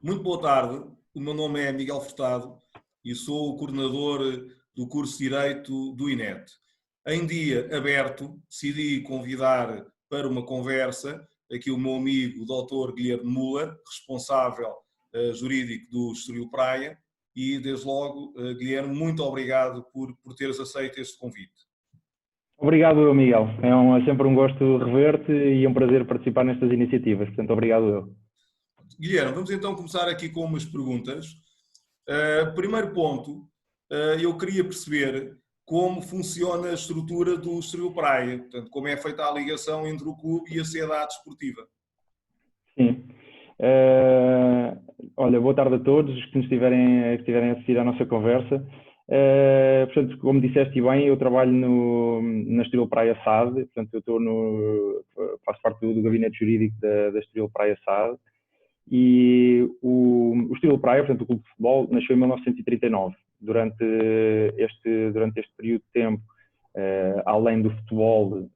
Muito boa tarde, o meu nome é Miguel Furtado e sou o coordenador do curso de Direito do INET. Em dia aberto, decidi convidar para uma conversa aqui o meu amigo, o Dr. Guilherme Müller, responsável jurídico do Estoril Praia, e desde logo, Guilherme, muito obrigado por teres aceito este convite. Obrigado, Miguel. É sempre um gosto rever-te e é um prazer participar nestas iniciativas. Portanto, obrigado eu. Guilherme, vamos então começar aqui com umas perguntas. Primeiro ponto, eu queria perceber como funciona a estrutura do Estoril Praia, portanto, como é feita a ligação entre o clube e a sociedade desportiva. Sim. Olha, boa tarde a todos que nos estiverem a assistir à nossa conversa. Portanto, como disseste bem, eu trabalho na Estoril Praia SAD, portanto, faço parte do gabinete jurídico da Estoril Praia SAD. E o Estoril Praia, portanto, o clube de futebol, nasceu em 1939. Durante este período de tempo, além do futebol,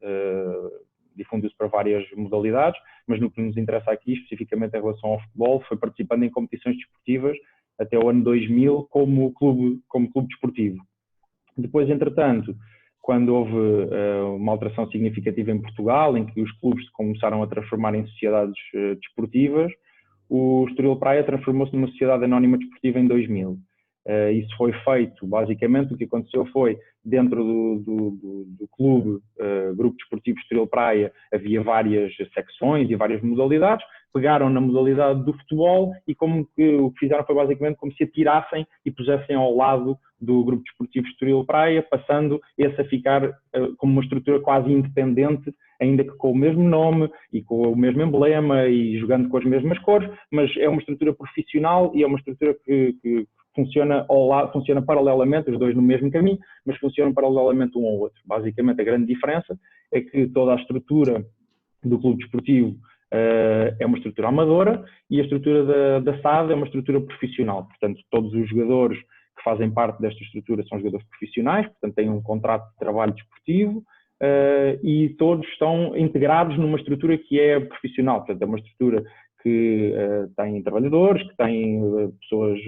difundiu-se para várias modalidades, mas no que nos interessa aqui, especificamente em relação ao futebol, foi participando em competições desportivas até o ano 2000 como clube desportivo. Depois, entretanto, quando houve uma alteração significativa em Portugal, em que os clubes se começaram a transformar em sociedades desportivas, o Estoril Praia transformou-se numa sociedade anónima desportiva em 2000. Isso foi feito, basicamente, o que aconteceu foi, dentro do clube, Grupo Desportivo Estoril Praia, havia várias secções e várias modalidades, pegaram na modalidade do futebol e o que fizeram foi basicamente como se atirassem e pusessem ao lado do Grupo Desportivo Estoril Praia, passando esse a ficar como uma estrutura quase independente, ainda que com o mesmo nome e com o mesmo emblema e jogando com as mesmas cores, mas é uma estrutura profissional e é uma estrutura que funciona paralelamente, os dois no mesmo caminho, mas funcionam paralelamente um ao outro. Basicamente, a grande diferença é que toda a estrutura do clube desportivo é uma estrutura amadora e a estrutura da SAD é uma estrutura profissional. Portanto, todos os jogadores que fazem parte desta estrutura são jogadores profissionais, portanto, têm um contrato de trabalho desportivo e todos estão integrados numa estrutura que é profissional. Portanto, é uma estrutura que tem trabalhadores, que tem pessoas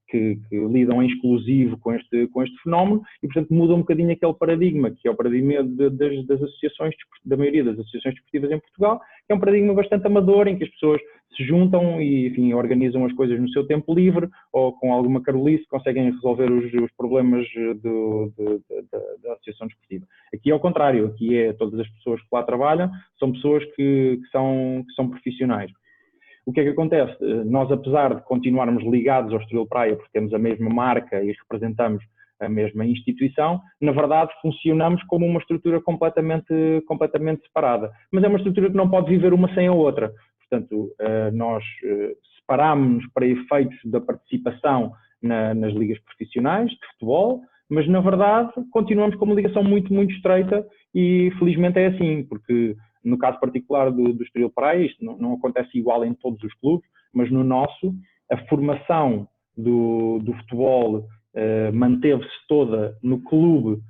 que lidam em exclusivo com este fenómeno e, portanto, muda um bocadinho aquele paradigma, que é o paradigma das associações, da maioria das associações desportivas em Portugal, que é um paradigma bastante amador, em que as pessoas se juntam e, enfim, organizam as coisas no seu tempo livre ou com alguma carolice conseguem resolver os problemas da associação desportiva. Aqui é o contrário, aqui todas as pessoas que lá trabalham são pessoas que são profissionais. O que é que acontece? Nós, apesar de continuarmos ligados ao Estoril Praia, porque temos a mesma marca e representamos a mesma instituição, na verdade funcionamos como uma estrutura completamente separada. Mas é uma estrutura que não pode viver uma sem a outra. Portanto, nós separámos-nos para efeitos da participação nas ligas profissionais de futebol, mas na verdade continuamos com uma ligação muito, muito estreita e felizmente é assim, porque no caso particular do Estoril Praia, isto não acontece igual em todos os clubes, mas no nosso, a formação do futebol manteve-se toda no clube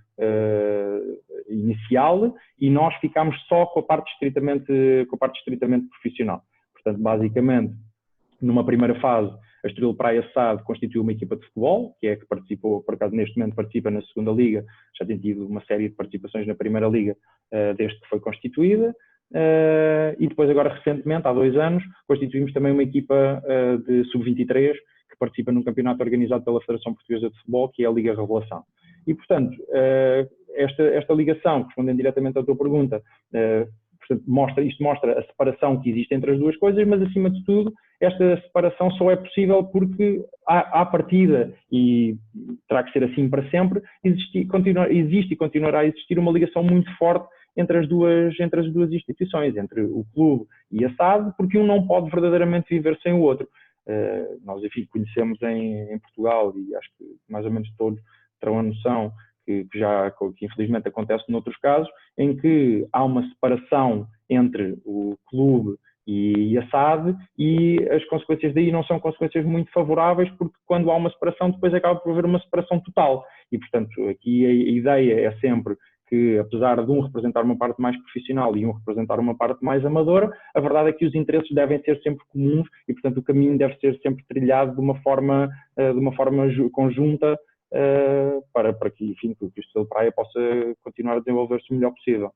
inicial e nós ficámos só com a parte estritamente profissional. Portanto, basicamente, numa primeira fase, a Estoril Praia SAD constituiu uma equipa de futebol, que participou, por acaso neste momento participa na segunda liga, já tem tido uma série de participações na primeira liga desde que foi constituída, e depois agora recentemente, há 2 anos, constituímos também uma equipa de sub-23 que participa num campeonato organizado pela Federação Portuguesa de Futebol, que é a Liga Revelação. E, portanto, esta ligação, respondendo diretamente à tua pergunta, portanto, isto mostra a separação que existe entre as duas coisas, mas acima de tudo, esta separação só é possível porque à partida, e terá que ser assim para sempre, existe e continuará a existir uma ligação muito forte entre as duas instituições, entre o clube e a SAD, porque um não pode verdadeiramente viver sem o outro. Nós, enfim, conhecemos em Portugal, e acho que mais ou menos todos terão a noção, que infelizmente acontece noutros casos, em que há uma separação entre o clube e a SAD e as consequências daí não são consequências muito favoráveis, porque quando há uma separação depois acaba por haver uma separação total e, portanto, aqui a ideia é sempre que, apesar de um representar uma parte mais profissional e um representar uma parte mais amadora, a verdade é que os interesses devem ser sempre comuns e, portanto, o caminho deve ser sempre trilhado de uma forma conjunta, para que, enfim, que o Estrela de Praia possa continuar a desenvolver-se o melhor possível.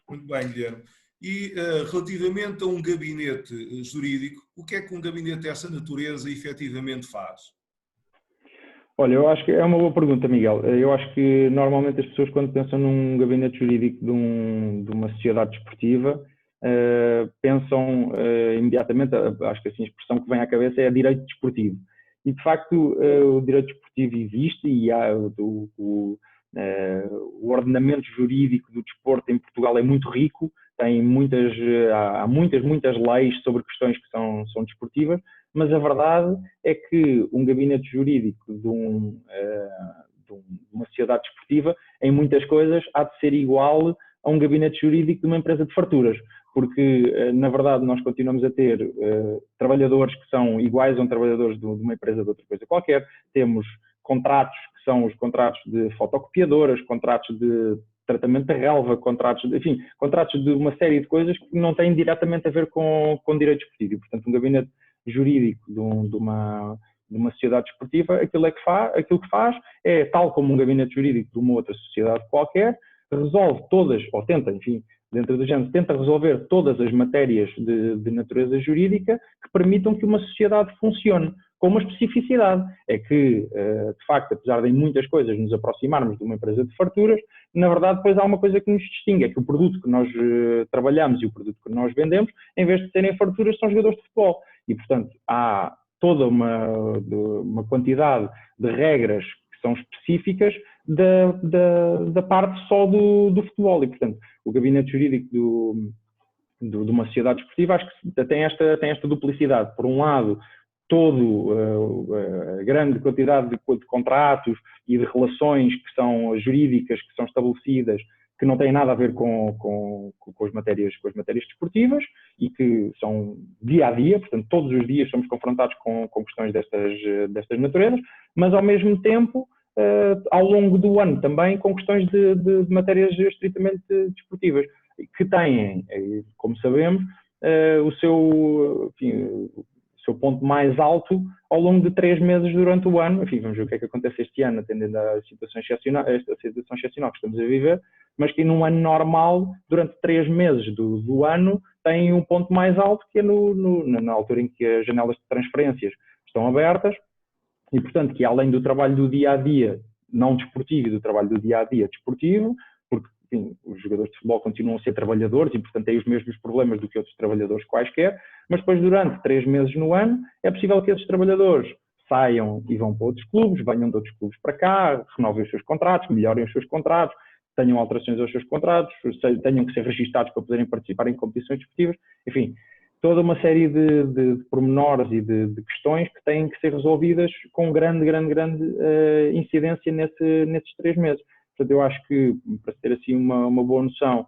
Muito bem, Guilherme. E relativamente a um gabinete jurídico, o que é que um gabinete dessa natureza efetivamente faz? Olha, eu acho que é uma boa pergunta, Miguel. Eu acho que normalmente as pessoas, quando pensam num gabinete jurídico de uma sociedade desportiva, pensam imediatamente, acho que assim, a expressão que vem à cabeça é direito desportivo. E, de facto, o direito desportivo existe e há o ordenamento jurídico do desporto em Portugal é muito rico, há muitas leis sobre questões que são desportivas, mas a verdade é que um gabinete jurídico de uma sociedade desportiva, em muitas coisas, há de ser igual a um gabinete jurídico de uma empresa de farturas, porque, na verdade, nós continuamos a ter trabalhadores que são iguais a um trabalhadores de uma empresa de outra coisa qualquer, temos contratos que são os contratos de fotocopiadoras, contratos de tratamento de relva, contratos de uma série de coisas que não têm diretamente a ver com direito desportivo. E, portanto, um gabinete jurídico de uma sociedade desportiva, aquilo que faz é, tal como um gabinete jurídico de uma outra sociedade qualquer, resolve todas, ou tenta, enfim, dentro do género, tenta resolver todas as matérias de natureza jurídica que permitam que uma sociedade funcione, com uma especificidade. É que, de facto, apesar de em muitas coisas nos aproximarmos de uma empresa de farturas, na verdade depois há uma coisa que nos distingue, é que o produto que nós trabalhamos e o produto que nós vendemos, em vez de serem farturas, são jogadores de futebol. E, portanto, há toda uma quantidade de regras que são específicas da parte só do futebol. E, portanto, o gabinete jurídico de uma sociedade desportiva acho que tem esta duplicidade. Por um lado, a grande quantidade de contratos e de relações que são jurídicas, que são estabelecidas, que não têm nada a ver com as matérias desportivas e que são dia a dia, portanto, todos os dias somos confrontados com questões destas naturezas, mas ao mesmo tempo, ao longo do ano também, com questões de matérias estritamente desportivas, que têm, como sabemos, o seu ponto mais alto ao longo de 3 meses durante o ano. Enfim, vamos ver o que é que acontece este ano, atendendo à situação excepcional que estamos a viver, mas que num ano normal, durante 3 meses do ano, tem um ponto mais alto, que é na altura em que as janelas de transferências estão abertas, e, portanto, que além do trabalho do dia-a-dia não desportivo e do trabalho do dia-a-dia desportivo, porque, enfim, os jogadores de futebol continuam a ser trabalhadores e, portanto, têm os mesmos problemas do que outros trabalhadores quaisquer, mas depois, durante 3 meses no ano, é possível que esses trabalhadores saiam e vão para outros clubes, venham de outros clubes para cá, renovem os seus contratos, melhorem os seus contratos, tenham alterações aos seus contratos, tenham que ser registados para poderem participar em competições desportivas, enfim, toda uma série de pormenores e de questões que têm que ser resolvidas com grande incidência nesses 3 meses. Portanto, eu acho que, para ter assim uma boa noção,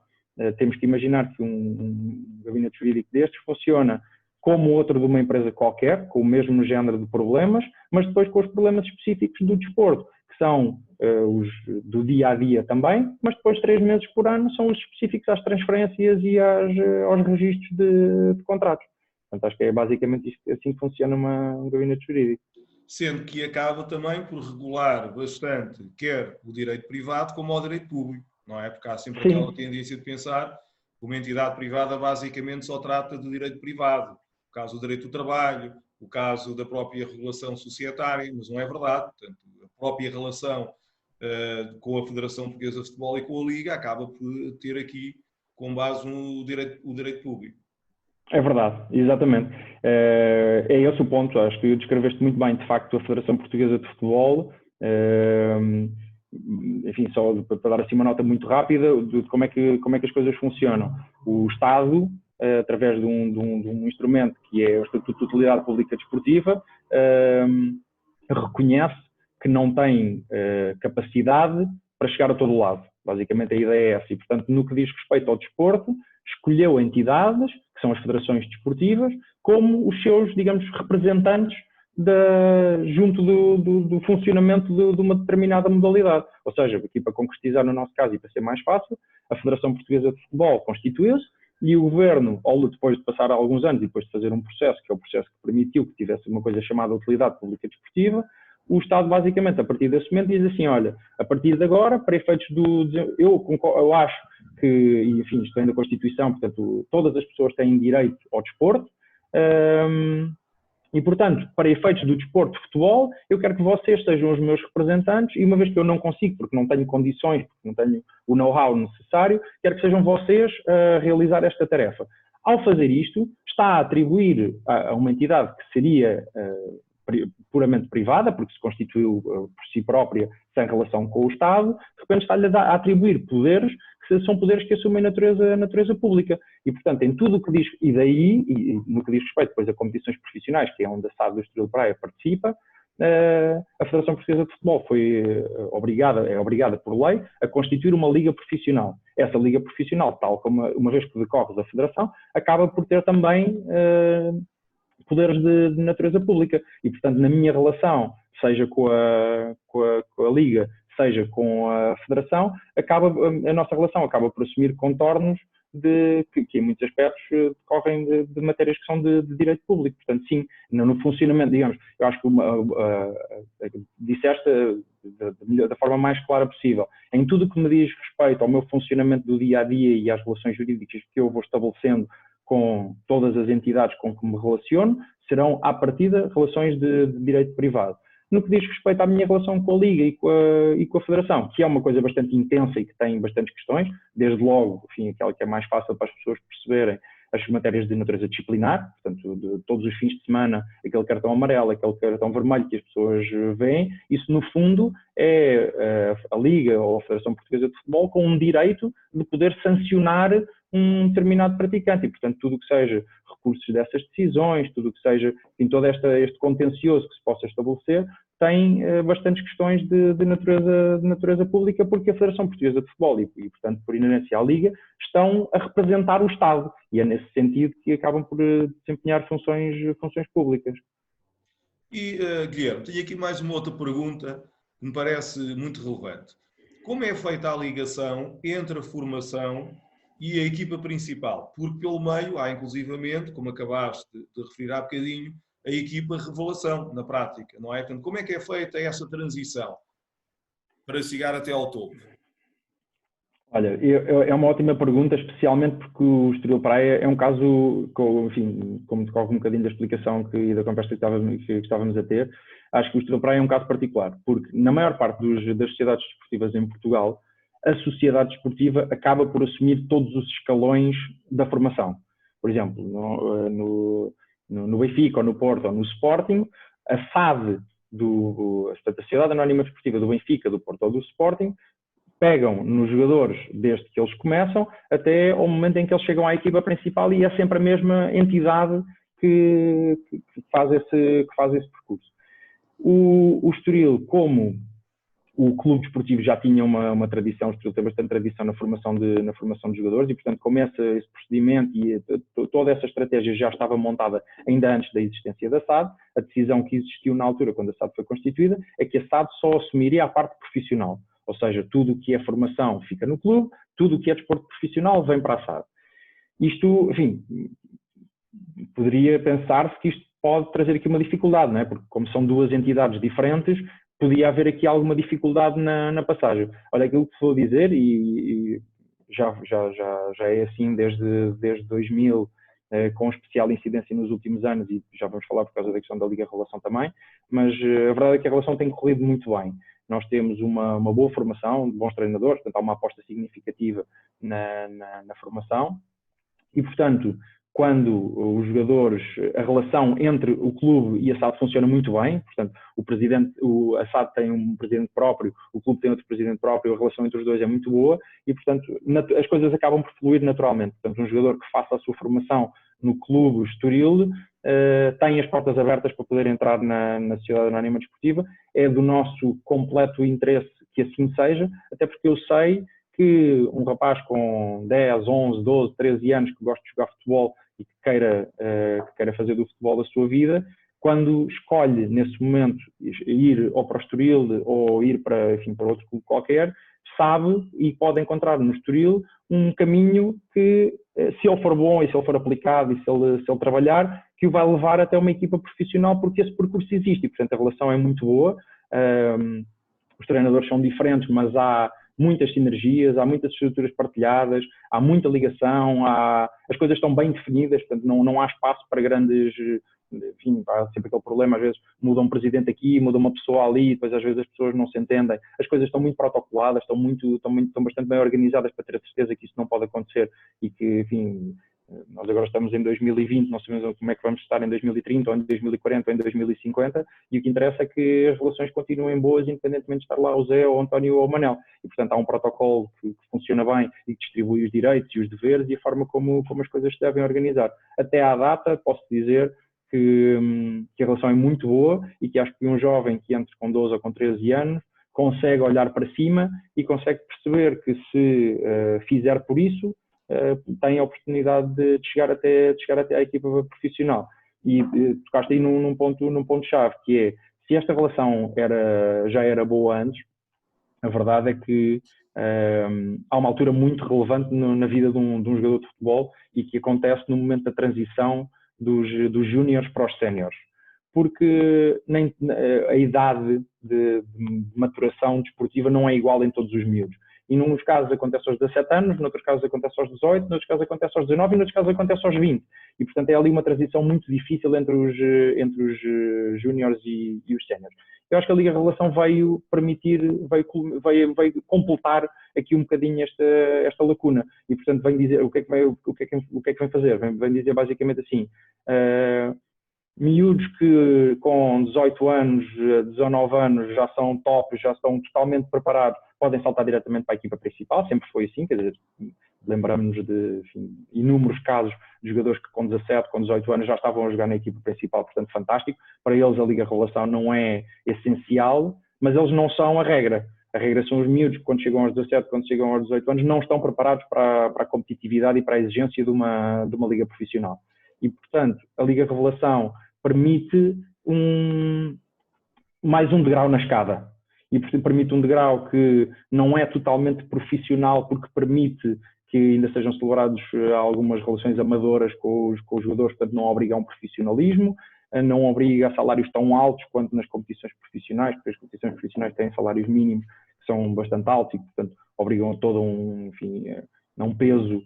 temos que imaginar que um gabinete jurídico destes funciona como outro de uma empresa qualquer, com o mesmo género de problemas, mas depois com os problemas específicos do desporto, que são os do dia-a-dia também, mas depois 3 meses por ano são os específicos às transferências e aos registros de contratos. Portanto, acho que é basicamente isto, assim que funciona um gabinete jurídico. Sendo que acaba também por regular bastante quer o direito privado como o direito público, não é? Porque há sempre aquela tendência de pensar que uma entidade privada basicamente só trata de direito privado. O caso do direito do trabalho, o caso da própria regulação societária, mas não é verdade. Portanto, a própria relação com a Federação Portuguesa de Futebol e com a Liga acaba por ter aqui como base o direito público. É verdade, exatamente. É esse o ponto. Acho que descreveste muito bem, de facto, a Federação Portuguesa de Futebol. Enfim, só para dar assim uma nota muito rápida de como é que as coisas funcionam. O Estado, através de um instrumento que é o Estatuto de Utilidade Pública Desportiva, reconhece que não tem capacidade para chegar a todo lado. Basicamente a ideia é essa. E, portanto, no que diz respeito ao desporto, escolheu entidades, que são as federações desportivas, como os seus, digamos, representantes junto do funcionamento de uma determinada modalidade. Ou seja, aqui para concretizar no nosso caso e para ser mais fácil, a Federação Portuguesa de Futebol constituiu-se e o Governo, depois de passar alguns anos e depois de fazer um processo, que é o processo que permitiu que tivesse uma coisa chamada utilidade pública desportiva, o Estado basicamente, a partir desse momento, diz assim, olha, a partir de agora, para efeitos eu acho que, e enfim, isto vem da Constituição, portanto, todas as pessoas têm direito ao desporto, e, portanto, para efeitos do desporto de futebol, eu quero que vocês sejam os meus representantes e uma vez que eu não consigo, porque não tenho condições, porque não tenho o know-how necessário, quero que sejam vocês a realizar esta tarefa. Ao fazer isto, está a atribuir a uma entidade que seria puramente privada, porque se constituiu por si própria sem relação com o Estado, de repente está-lhe a atribuir poderes que são poderes que assumem natureza pública. E, portanto, em tudo o que diz, e daí, e no que diz respeito depois a competições profissionais, que é onde a SAD do Estoril Praia participa, a Federação Portuguesa de Futebol é obrigada por lei a constituir uma liga profissional. Essa liga profissional, tal como uma vez que decorre da Federação, acaba por ter também poderes de natureza pública. E, portanto, na minha relação, seja com a Liga, seja com a Federação, a nossa relação acaba por assumir contornos que em muitos aspectos decorrem de matérias que são de direito público. Portanto, sim, no funcionamento, digamos, eu acho que disseste da forma mais clara possível. Em tudo o que me diz respeito ao meu funcionamento do dia-a-dia e às relações jurídicas que eu vou estabelecendo com todas as entidades com que me relaciono, serão, à partida, relações de direito privado. No que diz respeito à minha relação com a Liga e com a Federação, que é uma coisa bastante intensa e que tem bastantes questões, desde logo, enfim, aquela que é mais fácil para as pessoas perceberem, as matérias de natureza disciplinar, portanto, de todos os fins de semana, aquele cartão amarelo, aquele cartão vermelho que as pessoas veem, isso no fundo é a Liga ou a Federação Portuguesa de Futebol com um direito de poder sancionar um determinado praticante e, portanto, tudo o que seja recursos dessas decisões, tudo o que seja, em todo este contencioso que se possa estabelecer, tem bastantes questões de natureza pública, porque a Federação Portuguesa de Futebol e, portanto, por inerência à Liga, estão a representar o Estado e é nesse sentido que acabam por desempenhar funções públicas. E, Guilherme, tenho aqui mais uma outra pergunta que me parece muito relevante. Como é feita a ligação entre a formação e a equipa principal? Porque pelo meio há inclusivamente, como acabaste de referir há bocadinho, a equipa revelação na prática, não é? Portanto, como é que é feita essa transição para chegar até ao topo? Olha, é uma ótima pergunta, especialmente porque o Estoril Praia é um caso, enfim, como decorre um bocadinho da explicação e da conversa que estávamos a ter, acho que o Estoril Praia é um caso particular, porque na maior parte das sociedades desportivas em Portugal, a sociedade desportiva acaba por assumir todos os escalões da formação. Por exemplo, no Benfica, ou no Porto, ou no Sporting, a SAD, a Sociedade Anónima Desportiva do Benfica, do Porto ou do Sporting, pegam nos jogadores desde que eles começam até ao momento em que eles chegam à equipa principal e é sempre a mesma entidade que faz esse percurso. O Estoril, como o clube desportivo já tinha uma tradição, o Estoril tem bastante tradição na formação de jogadores e, portanto, começa esse procedimento e toda essa estratégia já estava montada ainda antes da existência da SAD. A decisão que existiu na altura, quando a SAD foi constituída, é que a SAD só assumiria a parte profissional. Ou seja, tudo o que é formação fica no clube, tudo o que é desporto profissional vem para a SAD. Isto, enfim, poderia pensar-se que isto pode trazer aqui uma dificuldade, não é? Porque como são duas entidades diferentes, podia haver aqui alguma dificuldade na passagem. Olha, aquilo que vou dizer, e já é assim desde 2000, com especial incidência nos últimos anos, e já vamos falar por causa da questão da Liga-Relação também, mas a verdade é que a relação tem corrido muito bem. Nós temos uma boa formação, bons treinadores, portanto há uma aposta significativa na formação e, portanto, quando os jogadores, a relação entre o clube e a SAD funciona muito bem, portanto, a SAD tem um presidente próprio, o clube tem outro presidente próprio, a relação entre os dois é muito boa e, portanto, as coisas acabam por fluir naturalmente. Portanto, um jogador que faça a sua formação no clube Estoril tem as portas abertas para poder entrar na Sociedade Anónima Desportiva. É do nosso completo interesse que assim seja, até porque eu sei que um rapaz com 10, 11, 12, 13 anos que gosta de jogar futebol e que queira fazer do futebol a sua vida, quando escolhe, nesse momento, ir ou para o Estoril ou ir para, enfim, para outro clube qualquer, sabe e pode encontrar no Estoril um caminho que, se ele for bom e se ele for aplicado e se ele trabalhar, que o vai levar até uma equipa profissional, porque esse percurso existe e, portanto, a relação é muito boa. Os treinadores são diferentes, mas há muitas sinergias, há muitas estruturas partilhadas, há muita ligação, as coisas estão bem definidas, portanto não há espaço para grandes... Enfim, há sempre aquele problema, às vezes muda um presidente aqui, muda uma pessoa ali, depois às vezes as pessoas não se entendem. As coisas estão muito protocoladas, estão bastante bem organizadas para ter a certeza que isso não pode acontecer e que, enfim, nós agora estamos em 2020, não sabemos como é que vamos estar em 2030, ou em 2040, ou em 2050, e o que interessa é que as relações continuem boas, independentemente de estar lá o Zé, ou o António ou o Manel. E, portanto, há um protocolo que funciona bem e que distribui os direitos e os deveres e a forma como as coisas se devem organizar. Até à data, posso dizer que a relação é muito boa e que acho que um jovem que entre com 12 ou com 13 anos consegue olhar para cima e consegue perceber que se fizer por isso, tem a oportunidade de chegar até à equipa profissional. E tocaste aí num ponto-chave, que é, se esta relação já era boa antes, a verdade é que há uma altura muito relevante na vida de um jogador de futebol e que acontece no momento da transição dos júniores para os séniores. Porque a idade de maturação desportiva não é igual em todos os miúdos. E num casos acontece aos 17 anos, noutros casos acontece aos 18, noutros casos acontece aos 19 e noutros casos acontece aos 20. E, portanto, é ali uma transição muito difícil entre os júniores e os séniores. Eu acho que a Liga Revelação veio permitir, veio completar aqui um bocadinho esta lacuna. E, portanto, vem dizer o que é que vem fazer. Vem dizer basicamente assim... miúdos que com 18 anos, 19 anos já são top, já estão totalmente preparados, podem saltar diretamente para a equipa principal, sempre foi assim, quer dizer, lembramos-nos de inúmeros casos de jogadores que com 17, com 18 anos já estavam a jogar na equipa principal, portanto fantástico. Para eles a Liga Revelação não é essencial, mas eles não são a regra. A regra são os miúdos que quando chegam aos 17, quando chegam aos 18 anos, não estão preparados para a competitividade e para a exigência de uma liga profissional. E, portanto, a Liga Revelação permite mais um degrau na escada. E, portanto, permite um degrau que não é totalmente profissional, porque permite que ainda sejam celebrados algumas relações amadoras com os jogadores, portanto, não obriga a um profissionalismo, não obriga a salários tão altos quanto nas competições profissionais, porque as competições profissionais têm salários mínimos que são bastante altos e, portanto, obrigam a todo um peso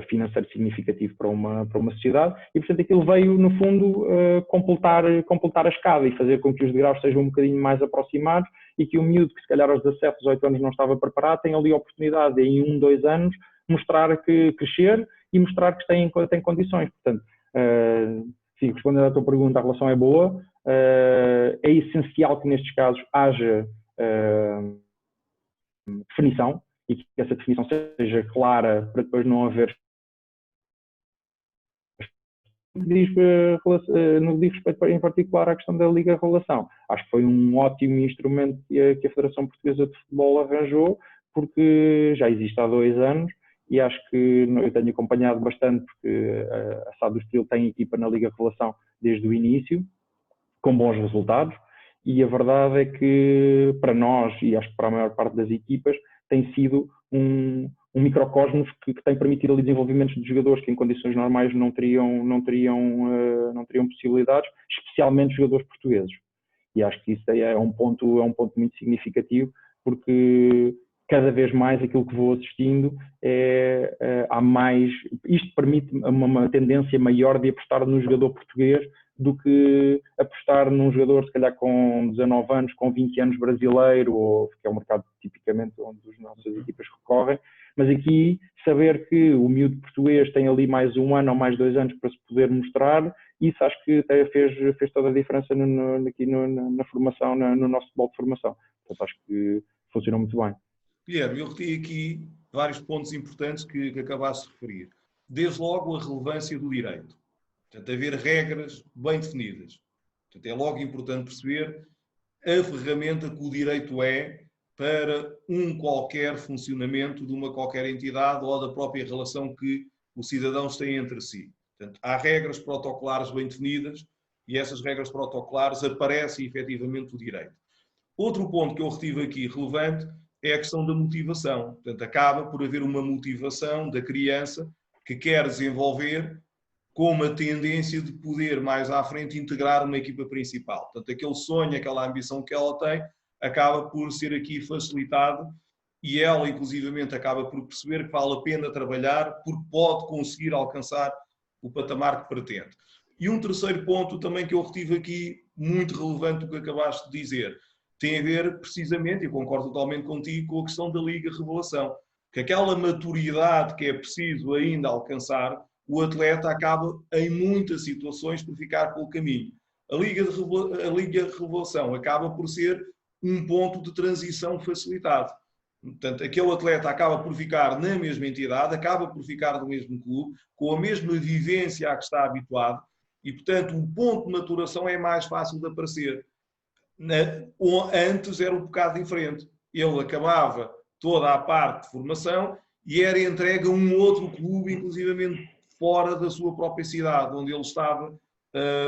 financeiro significativo para uma sociedade e, portanto, aquilo veio, no fundo, completar a escada e fazer com que os degraus sejam um bocadinho mais aproximados e que o miúdo que, se calhar, aos 17, 18 anos não estava preparado, tenha ali a oportunidade de, em 1, 2 anos, mostrar que crescer e mostrar que tem condições. Portanto, sim, respondendo à tua pergunta, a relação é boa. É essencial que, nestes casos, haja definição e que essa definição seja clara para depois não haver. No que diz respeito em particular à questão da Liga Revelação, acho que foi um ótimo instrumento que a Federação Portuguesa de Futebol arranjou, porque já existe há 2 anos e acho que eu tenho acompanhado bastante, porque a SAD do Estoril tem equipa na Liga Revelação desde o início, com bons resultados, e a verdade é que para nós, e acho que para a maior parte das equipas, tem sido um microcosmos que tem permitido ali desenvolvimentos de jogadores que em condições normais não teriam possibilidades, especialmente jogadores portugueses. E acho que isso é um ponto muito significativo, porque cada vez mais aquilo que vou assistindo há mais... Isto permite uma tendência maior de apostar no jogador português do que apostar num jogador, se calhar, com 19 anos, com 20 anos brasileiro, ou que é o mercado tipicamente onde as nossas equipas recorrem. Mas aqui, saber que o miúdo português tem ali mais 1 ano ou mais 2 anos para se poder mostrar, isso acho que até fez toda a diferença aqui na formação, no nosso futebol de formação. Portanto, acho que funcionou muito bem. Guilherme, eu retive aqui vários pontos importantes que acabaste de referir. Desde logo, a relevância do direito. Portanto, haver regras bem definidas. Portanto, é logo importante perceber a ferramenta que o direito é para um qualquer funcionamento de uma qualquer entidade ou da própria relação que os cidadãos têm entre si. Portanto, há regras protocolares bem definidas e essas regras protocolares aparece efetivamente o direito. Outro ponto que eu retive aqui relevante é a questão da motivação. Portanto, acaba por haver uma motivação da criança que quer desenvolver com uma tendência de poder mais à frente integrar uma equipa principal. Portanto, aquele sonho, aquela ambição que ela tem, acaba por ser aqui facilitado e ela, inclusivamente, acaba por perceber que vale a pena trabalhar porque pode conseguir alcançar o patamar que pretende. E um terceiro ponto também que eu retive aqui, muito relevante do que acabaste de dizer, tem a ver precisamente, e concordo totalmente contigo, com a questão da Liga Revelação, que aquela maturidade que é preciso ainda alcançar, o atleta acaba em muitas situações por ficar pelo caminho. A Liga Revelação acaba por ser um ponto de transição facilitado. Portanto, aquele atleta acaba por ficar na mesma entidade, acaba por ficar no mesmo clube, com a mesma vivência a que está habituado, e, portanto, o ponto de maturação é mais fácil de aparecer. Antes era um bocado diferente. Ele acabava toda a parte de formação e era entregue a um outro clube, inclusivamente fora da sua própria cidade, onde ele estava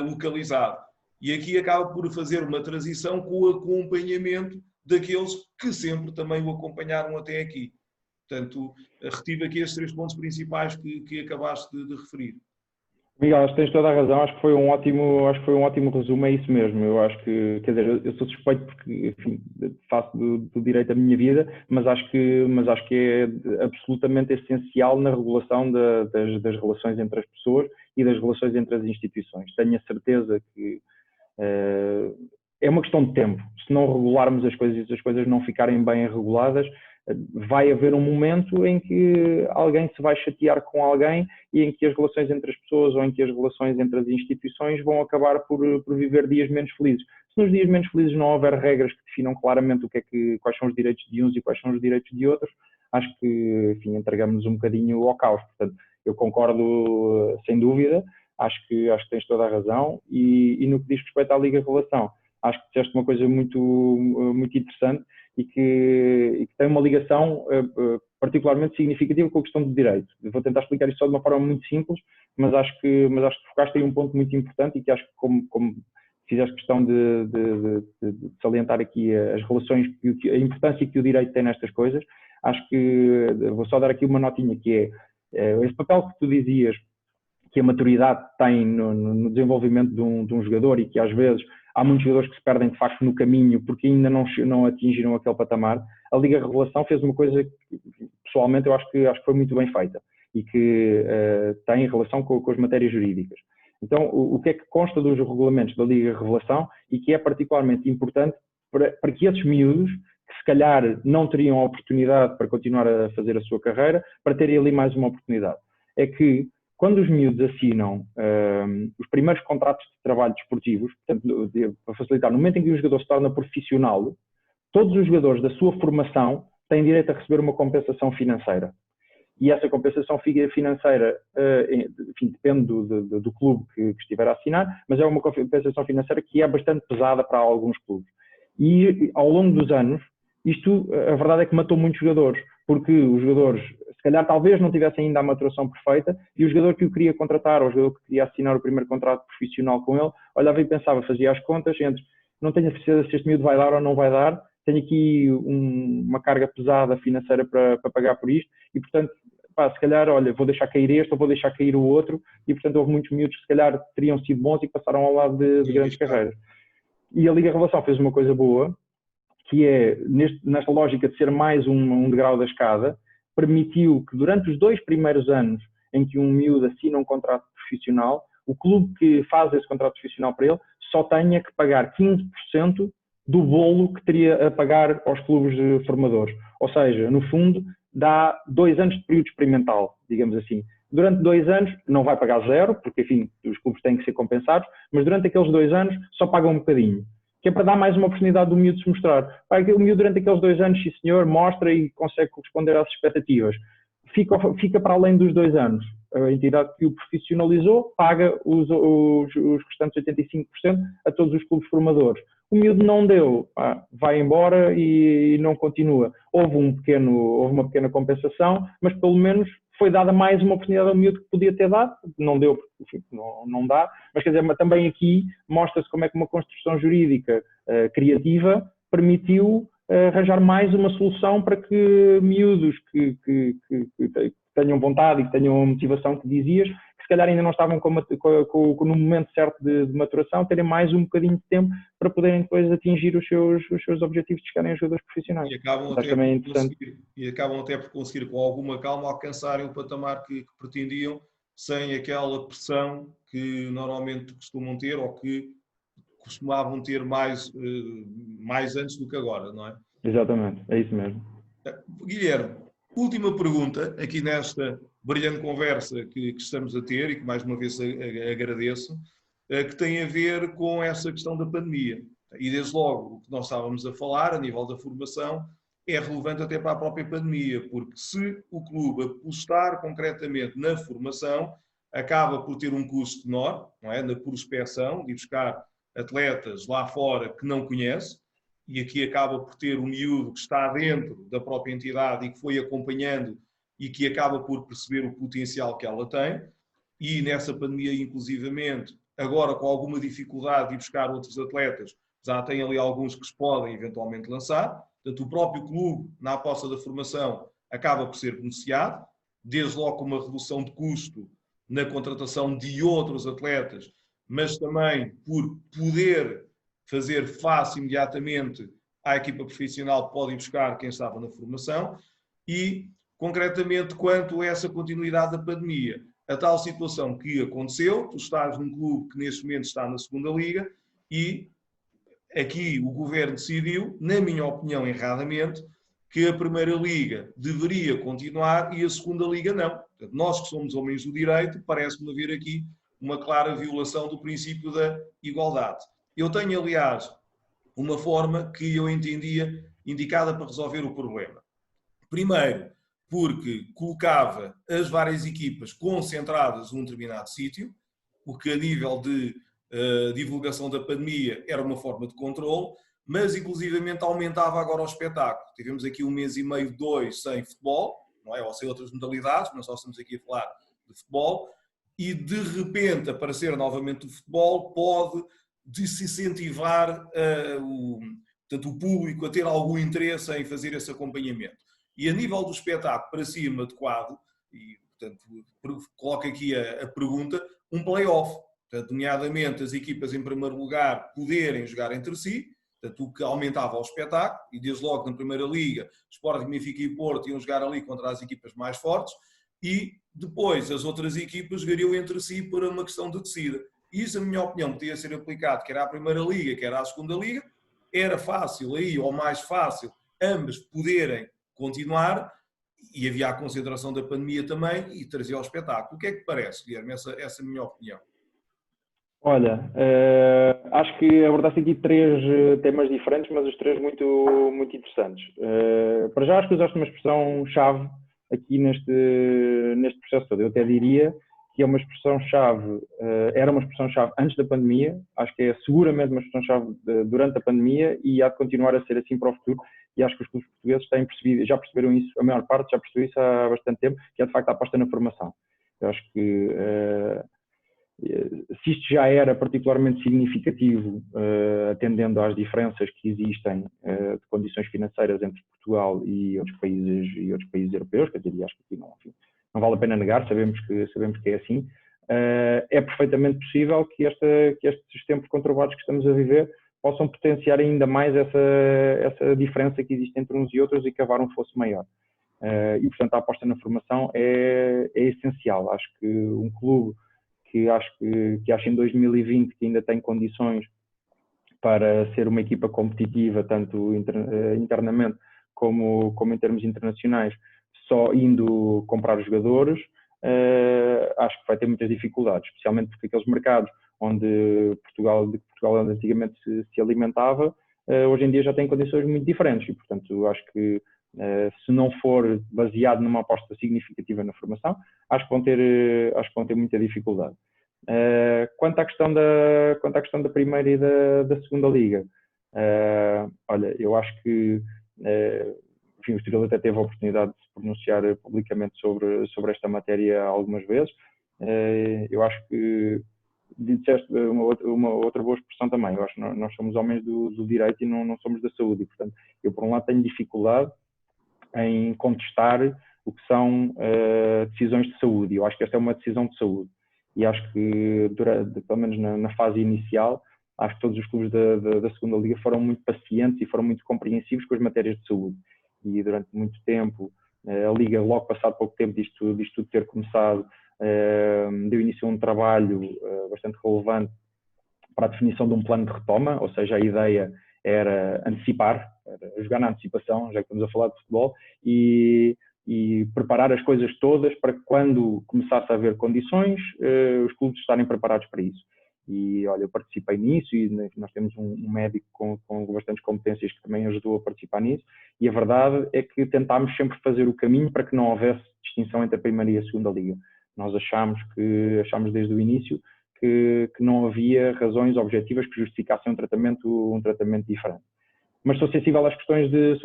localizado. E aqui acaba por fazer uma transição com o acompanhamento daqueles que sempre também o acompanharam até aqui. Portanto, retive aqui estes 3 pontos principais que acabaste de referir. Miguel, acho que tens toda a razão, acho que foi um ótimo resumo, é isso mesmo. Eu acho que, quer dizer, eu sou suspeito porque, enfim, faço do direito a minha vida, mas acho que é absolutamente essencial na regulação das relações entre as pessoas e das relações entre as instituições. Tenho a certeza que é uma questão de tempo. Se não regularmos as coisas e se as coisas não ficarem bem reguladas, vai haver um momento em que alguém se vai chatear com alguém e em que as relações entre as pessoas ou em que as relações entre as instituições vão acabar por viver dias menos felizes. Se nos dias menos felizes não houver regras que definam claramente quais são os direitos de uns e quais são os direitos de outros, acho que, enfim, entregamos-nos um bocadinho ao caos. Portanto, eu concordo sem dúvida, acho que tens toda a razão e no que diz respeito à Liga Revelação, acho que disseste uma coisa muito interessante e que tem uma ligação particularmente significativa com a questão do direito. Eu vou tentar explicar isso só de uma forma muito simples, mas acho que focaste aí um ponto muito importante e que acho que como fizeste questão de salientar aqui as relações, a importância que o direito tem nestas coisas, acho que vou só dar aqui uma notinha que é esse papel que tu dizias que a maturidade tem no desenvolvimento de um jogador e que às vezes há muitos jogadores que se perdem de facto no caminho porque ainda não atingiram aquele patamar. A Liga Revelação fez uma coisa que pessoalmente eu acho que foi muito bem feita e que tem relação com as matérias jurídicas. Então, o que é que consta dos regulamentos da Liga Revelação e que é particularmente importante para que esses miúdos que se calhar não teriam a oportunidade para continuar a fazer a sua carreira, para terem ali mais uma oportunidade. É que quando os miúdos assinam os primeiros contratos de trabalho desportivos, portanto, para facilitar, no momento em que o jogador se torna profissional, todos os jogadores da sua formação têm direito a receber uma compensação financeira. E essa compensação financeira, enfim, depende do clube que estiver a assinar, mas é uma compensação financeira que é bastante pesada para alguns clubes. E ao longo dos anos, isto, a verdade é que matou muitos jogadores, porque os jogadores, se calhar, talvez não tivessem ainda a maturação perfeita e o jogador que o queria contratar, ou o jogador que queria assinar o primeiro contrato profissional com ele, olhava e pensava, fazia as contas entre não tenho a certeza se este miúdo vai dar ou não vai dar, tenho aqui uma carga pesada financeira para pagar por isto e, portanto, se calhar, olha, vou deixar cair este ou vou deixar cair o outro e, portanto, houve muitos miúdos que se calhar teriam sido bons e que passaram ao lado de grandes carreiras. E a Liga Revelação fez uma coisa boa, que é, nesta lógica de ser mais um degrau da escada, permitiu que durante os 2 primeiros anos em que um miúdo assina um contrato profissional, o clube que faz esse contrato profissional para ele só tenha que pagar 15% do bolo que teria a pagar aos clubes formadores. Ou seja, no fundo, dá 2 anos de período experimental, digamos assim. Durante 2 anos não vai pagar zero, porque, enfim, os clubes têm que ser compensados, mas durante aqueles 2 anos só pagam um bocadinho, que é para dar mais uma oportunidade do miúdo de se mostrar. O miúdo durante aqueles 2 anos, sim senhor, mostra e consegue corresponder às expectativas. Fica para além dos 2 anos. A entidade que o profissionalizou paga os restantes 85% a todos os clubes formadores. O miúdo não deu, vai embora e não continua. Houve uma pequena compensação, mas pelo menos foi dada mais uma oportunidade ao miúdo que podia ter dado, não deu, porque enfim, não dá, mas quer dizer, mas também aqui mostra-se como é que uma construção jurídica criativa permitiu arranjar mais uma solução para que miúdos que tenham vontade e que tenham a motivação que dizias, que se calhar ainda não estavam no momento certo de maturação, terem mais um bocadinho de tempo para poderem depois atingir os seus objetivos de chegarem a jogadores profissionais. E acabam até por conseguir, com alguma calma, alcançarem o patamar que pretendiam, sem aquela pressão que normalmente costumam ter ou que costumavam ter mais antes do que agora, não é? Exatamente, é isso mesmo. Guilherme, última pergunta aqui nesta brilhante conversa que estamos a ter e que mais uma vez agradeço, que tem a ver com essa questão da pandemia. E desde logo o que nós estávamos a falar a nível da formação é relevante até para a própria pandemia, porque se o clube apostar concretamente na formação, acaba por ter um custo menor, não é? Na prospecção, de buscar atletas lá fora que não conhece, e aqui acaba por ter um miúdo que está dentro da própria entidade e que foi acompanhando e que acaba por perceber o potencial que ela tem, e nessa pandemia, inclusivamente, agora com alguma dificuldade de buscar outros atletas, já tem ali alguns que se podem eventualmente lançar. Portanto, o próprio clube, na aposta da formação, acaba por ser beneficiado, desde logo com uma redução de custo na contratação de outros atletas, mas também por poder fazer face imediatamente à equipa profissional que pode ir buscar quem estava na formação e, concretamente, quanto a essa continuidade da pandemia. A tal situação que aconteceu, tu estás num clube que neste momento está na segunda liga e aqui o governo decidiu, na minha opinião erradamente, que a primeira liga deveria continuar e a segunda liga não. Portanto, nós que somos homens do direito, parece-me haver aqui uma clara violação do princípio da igualdade. Eu tenho, aliás, uma forma que eu entendia indicada para resolver o problema. Primeiro, porque colocava as várias equipas concentradas num determinado sítio, o que a nível de divulgação da pandemia era uma forma de controle, mas inclusivamente aumentava agora o espetáculo. Tivemos aqui 1 mês e meio, 2, sem futebol, não é? Ou sem outras modalidades, mas só estamos aqui a falar de futebol, e de repente aparecer novamente o futebol pode desincentivar o público a ter algum interesse em fazer esse acompanhamento. E a nível do espetáculo, para si adequado, e portanto coloco aqui a pergunta, um play-off, portanto, nomeadamente as equipas em primeiro lugar poderem jogar entre si, portanto, o que aumentava o espetáculo, e desde logo na Primeira Liga, Sporting, Benfica e Porto iam jogar ali contra as equipas mais fortes, e depois as outras equipas jogariam entre si por uma questão de descida. E isso, na minha opinião, podia ser aplicado, quer à Primeira Liga, quer à Segunda Liga, era fácil aí, ou mais fácil, ambas poderem continuar, e havia a concentração da pandemia também, e trazia ao espetáculo. O que é que parece, Guilherme, essa é a minha opinião? Olha, acho que abordaste aqui 3 temas diferentes, mas os 3 muito, muito interessantes. Para já, acho que usaste uma expressão-chave aqui neste processo todo. Eu até diria que é uma expressão-chave, era uma expressão-chave antes da pandemia, acho que é seguramente uma expressão-chave durante a pandemia e há de continuar a ser assim para o futuro, e acho que os clubes portugueses têm percebido, já perceberam isso, a maior parte já percebeu isso há bastante tempo, que é de facto a aposta na formação. Eu acho que se isto já era particularmente significativo, atendendo às diferenças que existem de condições financeiras entre Portugal e outros países europeus, quer dizer, acho que aqui não vale a pena negar, sabemos que é assim, é perfeitamente possível que estes tempos conturbados que estamos a viver possam potenciar ainda mais essa diferença que existe entre uns e outros e cavar um fosso maior. E, portanto, a aposta na formação é essencial. Acho que um clube que acho em 2020 que ainda tem condições para ser uma equipa competitiva, tanto internamente como em termos internacionais, só indo comprar os jogadores, acho que vai ter muitas dificuldades, especialmente porque aqueles mercados onde Portugal antigamente se alimentava, hoje em dia já têm condições muito diferentes e, portanto, acho que se não for baseado numa aposta significativa na formação, acho que vão ter muita dificuldade. Quanto à questão da primeira e da segunda liga, olha, eu acho que enfim, o Estoril até teve a oportunidade de se pronunciar publicamente sobre esta matéria algumas vezes. Eu acho que disseste uma outra boa expressão também. Eu acho que nós somos homens do direito e não somos da saúde. E, portanto, eu, por um lado, tenho dificuldade em contestar o que são decisões de saúde. Eu acho que esta é uma decisão de saúde. E acho que, pelo menos na fase inicial, acho que todos os clubes da segunda Liga foram muito pacientes e foram muito compreensivos com as matérias de saúde. E durante muito tempo, a Liga, logo passado pouco tempo disto tudo ter começado, deu início a um trabalho bastante relevante para a definição de um plano de retoma, ou seja, a ideia era antecipar, era jogar na antecipação, já que estamos a falar de futebol, e preparar as coisas todas para que quando começasse a haver condições, os clubes estarem preparados para isso. E olha, eu participei nisso e nós temos um médico com bastantes competências que também ajudou a participar nisso, e a verdade é que tentámos sempre fazer o caminho para que não houvesse distinção entre a primeira e a segunda liga. Nós achámos desde o início que não havia razões objetivas que justificassem um tratamento diferente. Mas sou sensível às questões de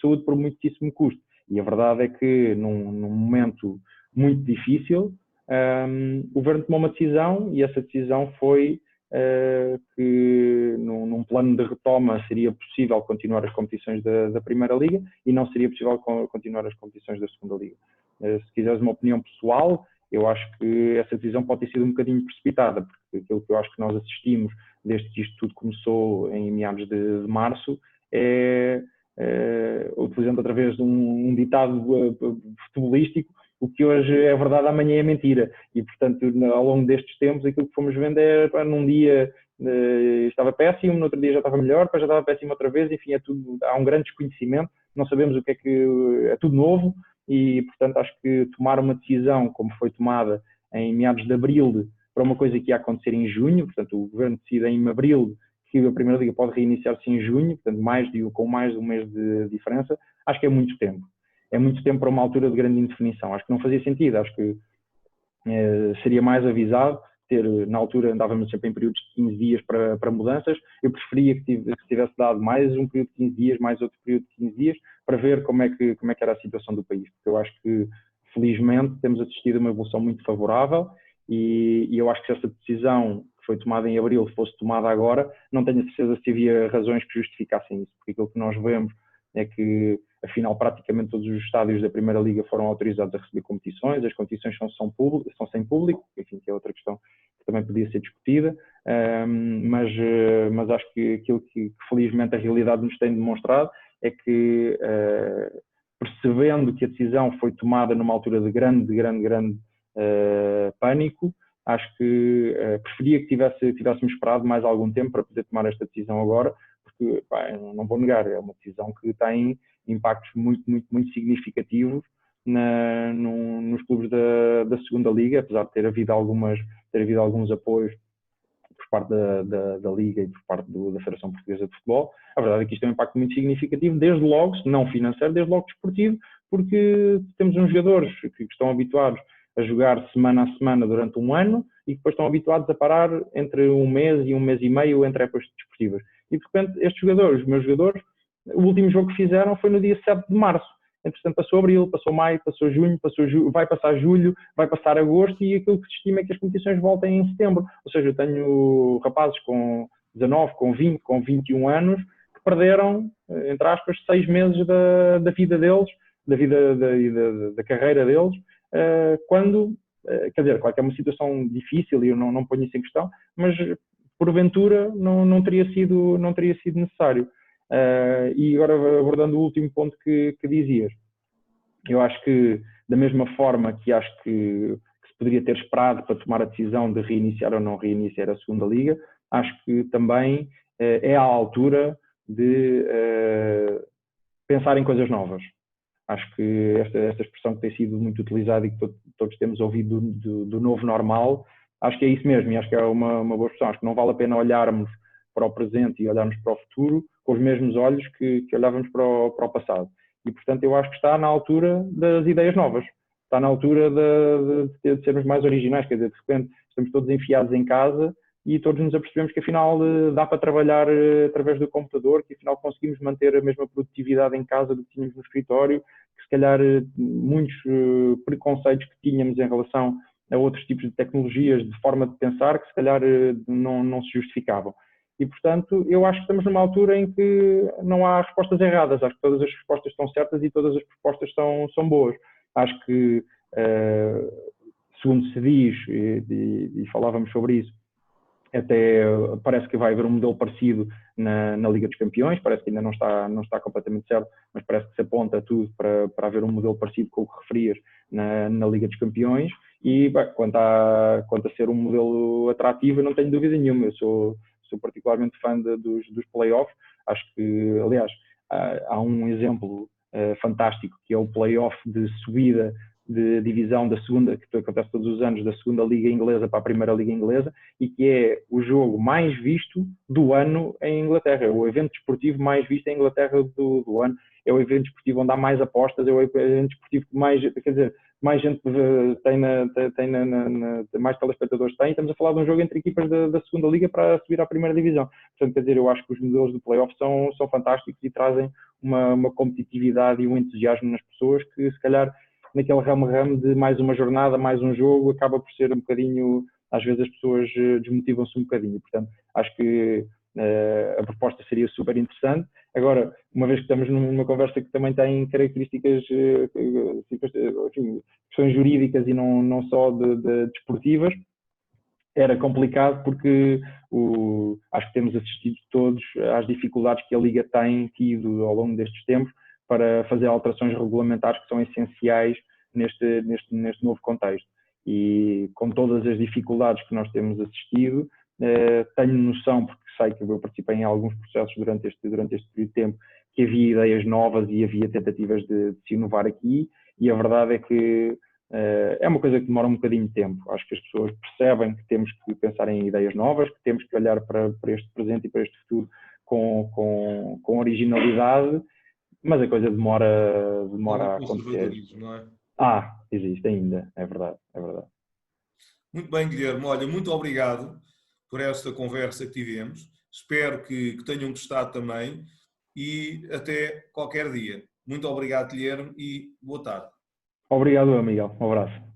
saúde por muitíssimo custo. E a verdade é que num momento muito difícil, o governo tomou uma decisão, e essa decisão foi que num plano de retoma seria possível continuar as competições da Primeira Liga e não seria possível continuar as competições da Segunda Liga. Se quiseres uma opinião pessoal, eu acho que essa decisão pode ter sido um bocadinho precipitada, porque aquilo que eu acho que nós assistimos desde que isto tudo começou em meados de março utilizando outra vez um ditado futebolístico, o que hoje é verdade, amanhã é mentira. E, portanto, ao longo destes tempos, aquilo que fomos vendo num dia estava péssimo, no outro dia já estava melhor, depois já estava péssimo outra vez, enfim, há um grande desconhecimento, não sabemos o que é tudo novo, e, portanto, acho que tomar uma decisão como foi tomada em meados de abril para uma coisa que ia acontecer em junho, portanto, o governo decide em abril que a Primeira Liga pode reiniciar-se em junho, portanto, com mais de um mês de diferença, acho que é muito tempo. É muito tempo para uma altura de grande indefinição. Acho que não fazia sentido, acho que seria mais avisado na altura andávamos sempre em períodos de 15 dias para mudanças, eu preferia que tivesse dado mais um período de 15 dias, mais outro período de 15 dias, para ver como é que era a situação do país, porque eu acho que, felizmente, temos assistido a uma evolução muito favorável e eu acho que se essa decisão que foi tomada em abril fosse tomada agora, não tenho a certeza se havia razões que justificassem isso, porque aquilo que nós vemos é que, afinal, praticamente todos os estádios da Primeira Liga foram autorizados a receber competições, as competições são sem público, enfim, que é outra questão que também podia ser discutida, mas acho que aquilo que felizmente a realidade nos tem demonstrado é que, percebendo que a decisão foi tomada numa altura de grande pânico, acho que preferia que tivéssemos esperado mais algum tempo para poder tomar esta decisão agora, porque, não vou negar, é uma decisão que tem impactos muito significativos nos clubes da segunda Liga, apesar de ter havido alguns apoios por parte da Liga e por parte da Federação Portuguesa de Futebol. A verdade é que isto tem um impacto muito significativo, desde logo, se não financeiro, desde logo desportivo, porque temos uns jogadores que estão habituados a jogar semana a semana durante um ano e que depois estão habituados a parar entre um mês e um mês e meio entre épocas desportivas. E, de repente, estes jogadores, os meus jogadores, o último jogo que fizeram foi no dia 7 de março. Entretanto, passou abril, passou maio, passou junho, vai passar julho, vai passar agosto e aquilo que se estima é que as competições voltem em setembro. Ou seja, eu tenho rapazes com 19, com 20, com 21 anos que perderam, entre aspas, 6 meses da vida deles, da carreira deles, quando, quer dizer, claro que é uma situação difícil e eu não ponho isso em questão, mas porventura não teria sido necessário. E agora abordando o último ponto que dizias, eu acho que da mesma forma que acho que se poderia ter esperado para tomar a decisão de reiniciar ou não reiniciar a segunda liga, acho que também é à altura de pensar em coisas novas. Acho que esta expressão que tem sido muito utilizada e que todos temos ouvido do novo normal, acho que é isso mesmo e acho que é uma boa expressão. Acho que não vale a pena olharmos para o presente e olharmos para o futuro com os mesmos olhos que olhávamos para o passado. E, portanto, eu acho que está na altura das ideias novas. Está na altura de sermos mais originais. Quer dizer, de repente, estamos todos enfiados em casa e todos nos apercebemos que afinal dá para trabalhar através do computador, que afinal conseguimos manter a mesma produtividade em casa do que tínhamos no escritório, que se calhar muitos preconceitos que tínhamos em relação a outros tipos de tecnologias, de forma de pensar, que se calhar não se justificavam. E, portanto, eu acho que estamos numa altura em que não há respostas erradas. Acho que todas as respostas estão certas e todas as propostas são boas. Acho que, segundo se diz, e falávamos sobre isso, até parece que vai haver um modelo parecido na Liga dos Campeões, parece que ainda não está completamente certo, mas parece que se aponta tudo para haver um modelo parecido com o que referias na Liga dos Campeões. E bem, quanto a ser um modelo atrativo, eu não tenho dúvida nenhuma. Eu sou particularmente fã dos playoffs. Acho que, aliás, há um exemplo fantástico, que é o playoff de subida de divisão da segunda, que acontece todos os anos, da segunda liga inglesa para a primeira liga inglesa, e que é o jogo mais visto do ano em Inglaterra. É o evento desportivo mais visto em Inglaterra do ano. É o evento desportivo onde há mais apostas, é o evento desportivo que mais, quer dizer, mais gente tem mais telespectadores tem. Estamos a falar de um jogo entre equipas da segunda liga para subir à primeira divisão. Portanto, quer dizer, eu acho que os modelos do playoff são fantásticos e trazem uma competitividade e um entusiasmo nas pessoas que, se calhar, naquele ramo de mais uma jornada, mais um jogo, acaba por ser um bocadinho, às vezes as pessoas desmotivam-se um bocadinho. Portanto, acho que a proposta seria super interessante. Agora, uma vez que estamos numa conversa que também tem características, enfim, questões jurídicas e não só de desportivas, era complicado porque acho que temos assistido todos às dificuldades que a Liga tem tido ao longo destes tempos para fazer alterações regulamentares que são essenciais neste novo contexto. E com todas as dificuldades que nós temos assistido, tenho noção, porque sei que eu participei em alguns processos durante este período de tempo, que havia ideias novas e havia tentativas de se inovar aqui, e a verdade é que é uma coisa que demora um bocadinho de tempo. Acho que as pessoas percebem que temos que pensar em ideias novas, que temos que olhar para este presente e para este futuro com originalidade, mas a coisa demora a acontecer. Não é? Existe ainda, é verdade. Muito bem, Guilherme. Olha, muito obrigado por esta conversa que tivemos. Espero que tenham gostado também e até qualquer dia. Muito obrigado, Guilherme, e boa tarde. Obrigado, Miguel. Um abraço.